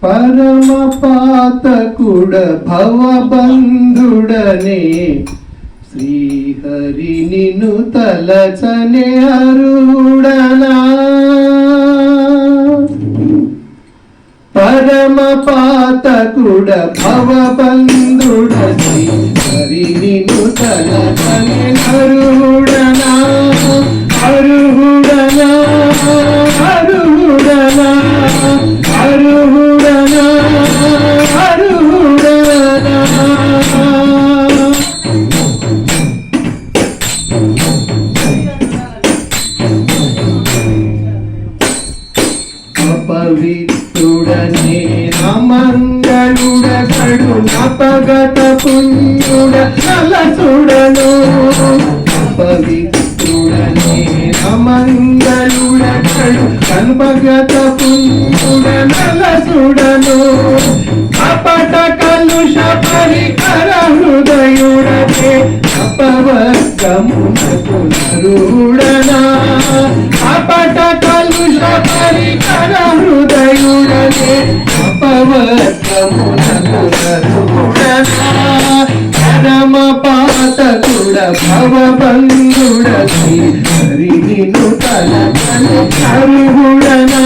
పరమ పాతకుడ భవబంధుడనే శ్రీహరి నిను తలచనే అరుడనా. పరమ పాతకుడ భవబంధుడ శ్రీహరి నిను తలచనే అరుడనా. అరుడనా అరుడనా అరుడనా అరుడనా. అపవిత్రుడనే అమంగళుడకడు అపగత పుణ్యుడ నలసుడను. అపవిత్రుడనే అమంగళుడకడు అపగత పుణ్యుడ నలసుడను. అపట కలుష పరికర హృదయుడనే అపవర్గమునకు నరుడనా. అపట కలుష పరికర హృదయుడనే అపవర్గమునకు నరుడనా. పరమ పాతకుడ భవబంధుడ శ్రీహరి నిను తలచనే అరుడనా.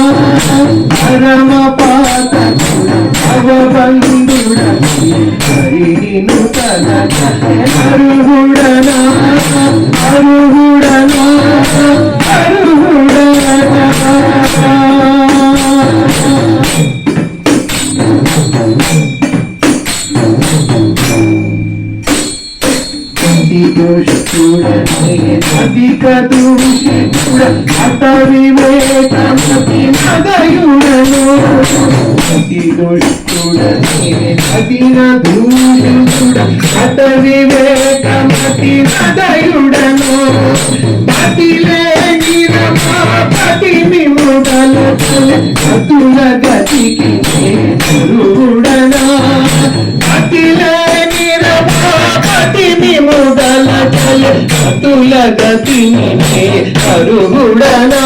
పరమ పాతకుడ భవబంధుడ శ్రీహరి నిను తలచనే అరుడనా. అరుడనా అరుడనా. దుష్టుడనే అధిక దూషితుడ అత వివేకమతి నదయుడను. అతి దుష్టుడనే అధిక దూషితుడ అత వివేకమతి నదయుడను. పతిలేని రమాపతి విముడలచలె అతుల గతికి గురుడనా. పతిలేని రమాపతి విముడలచలె అతుల గతిని అరుడనా.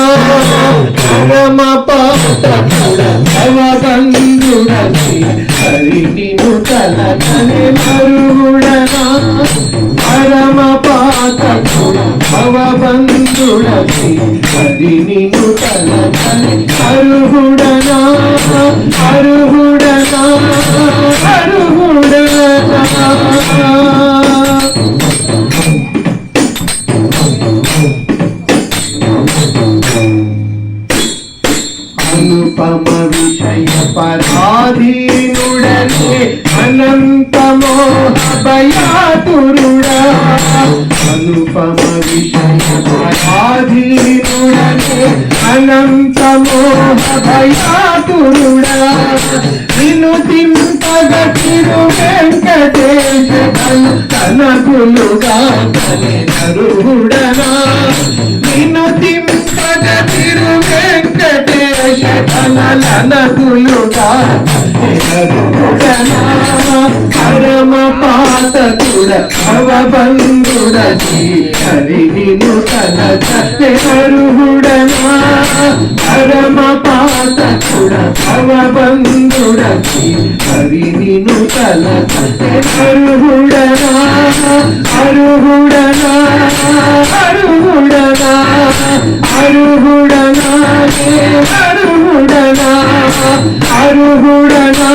పరమ పాతకుడ భవబంధుడ శ్రీహరి నిను తలచనే అరుడనా. పరమ పాతకుడ భవబంధుడ శ్రీహరి నిను తలచనే అరుడనా. అరుడనా అరుడనా. అనుపమ విషయ పరాధీనుడనే అనంత మోహ భయాతురుడా. అనుపమ విషయ పరాధీనుడనే అనంత మోహ భయాతురుడా. నిన్ను తింపగ తిరు వెంకటేశ తనకులుగా తనే నరుడనా. నిన్ను తింపగ తిరు వెంకటేశ తనకులుగా నరుడనా. పరమ పాతకుడ భవబంధుడ శ్రీహరి నిను తలచనే అరుడనా. పరమ పాతకుడ భవబంధుడ శ్రీహరి నిను తలచనే అరుడనా. అరుడనా అరుడనా అరుడనా అరుడనా అరుడనా.